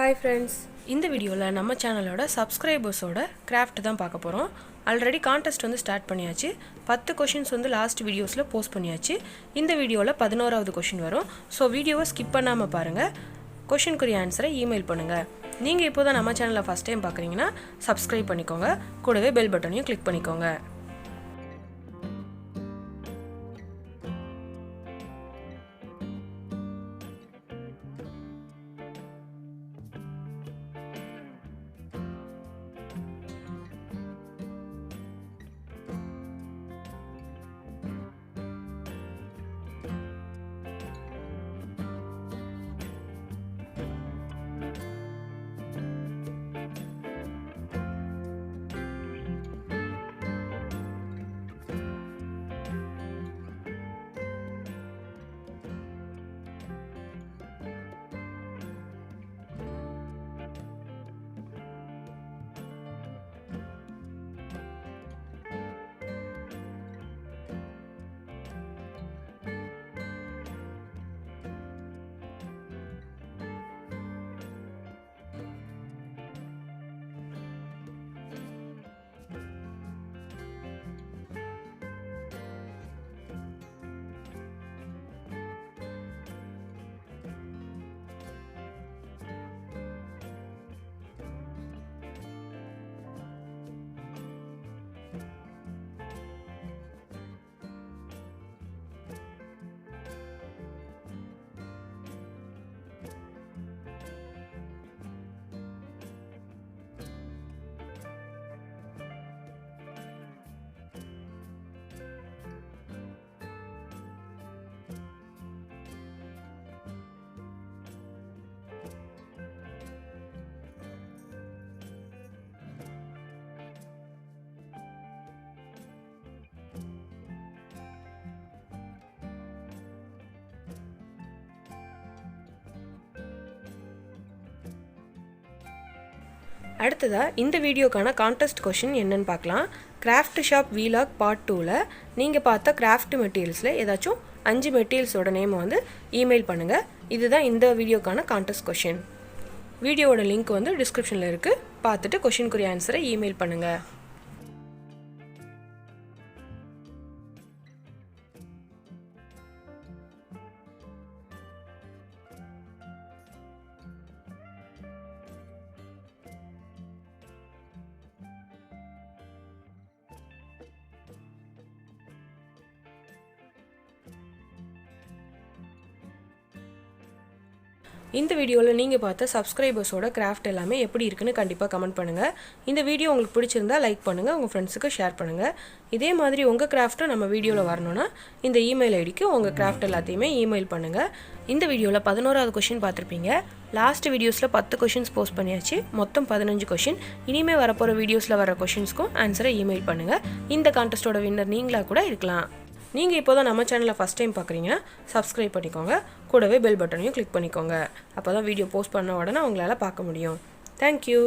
Hi friends, இந்த வீடியோல நம்ம சேனலோட சப்ஸ்கிரைபர்ஸோட கிராஃப்ட் தான் பார்க்க போறோம். ஆல்ரெடி கான்டெஸ்ட் வந்து ஸ்டார்ட் பண்ணியாச்சு. 10 क्वेश्चंस வந்து லாஸ்ட் வீடியோஸ்ல போஸ்ட் பண்ணியாச்சு. இந்த வீடியோல 11வது क्वेश्चन வரும். சோ வீடியோவை ஸ்கிப் பண்ணாம பாருங்க. क्वेश्चनக்குரிய ஆன்சரை ஈமெயில் பண்ணுங்க. நீங்க இப்போதான் நம்ம சேனலை ஃபர்ஸ்ட் டைம் பார்க்கறீங்கன்னா Subscribe பண்ணிக்கோங்க. கூடவே பெல் பட்டனையும் கிளிக் பண்ணிக்கோங்க. அடுத்ததா இந்த வீடியோக்கான கான்டெஸ்ட் क्वेश्चन என்னன்னு பார்க்கலாம். கிராஃப்ட் ஷாப் வீலாக் பார்ட் 2ல நீங்க பார்த்த கிராஃப்ட் மெட்டீரியல்ஸ்ல ஏதாச்சும் 5 மெட்டீரியல்ஸோட நேம் வந்து ஈமெயில் பண்ணுங்க. இதுதான் இந்த வீடியோக்கான கான்டெஸ்ட் क्वेश्चन. வீடியோவோட லிங்க் வந்து டிஸ்கிரிப்ஷன்ல இருக்கு. பார்த்துட்டு क्वेश्चनக்குரிய ஆன்சரை ஈமெயில் பண்ணுங்க. இந்த வீடியோல நீங்க பார்த்த சப்ஸ்கிரைபர்ஸோட கிராஃப்ட் எல்லாமே எப்படி இருக்குன்னு கண்டிப்பா கமெண்ட் பண்ணுங்க. இந்த வீடியோ உங்களுக்கு பிடிச்சிருந்தா லைக் பண்ணுங்க, உங்க ஃப்ரெண்ட்ஸ்க்கு ஷேர் பண்ணுங்க. இதே மாதிரி உங்க கிராஃப்ட்டும் நம்ம வீடியோல வரணும்னா இந்த இமெயில் ஐடிக்கு உங்க கிராஃப்ட் எல்லாத்தையுமே இமெயில் பண்ணுங்க. இந்த வீடியோல 11வது क्वेश्चन பார்த்திருப்பீங்க. லாஸ்ட் வீடியோஸ்ல 10 क्वेश्चंस போஸ்ட் பண்ணியாச்சு. மொத்தம் 15 क्वेश्चन. இனிமே வரப்போற வீடியோஸ்ல வர क्वेश्चंस्க்கும் ஆன்சரை இமெயில் பண்ணுங்க. இந்த கான்டெஸ்டோட வின்னர் நீங்களா கூட இருக்கலாம். நீங்க இப்போதான் நம்ம சேனலை ஃபர்ஸ்ட் டைம் பார்க்கறீங்கன்னா Subscribe பண்ணிக்கோங்க. கூடவே பெல் பட்டனையும் கிளிக் பண்ணிக்கோங்க. அப்பதான் வீடியோ போஸ்ட் பண்ண உடனே உங்களால பார்க்க முடியும். Thank you.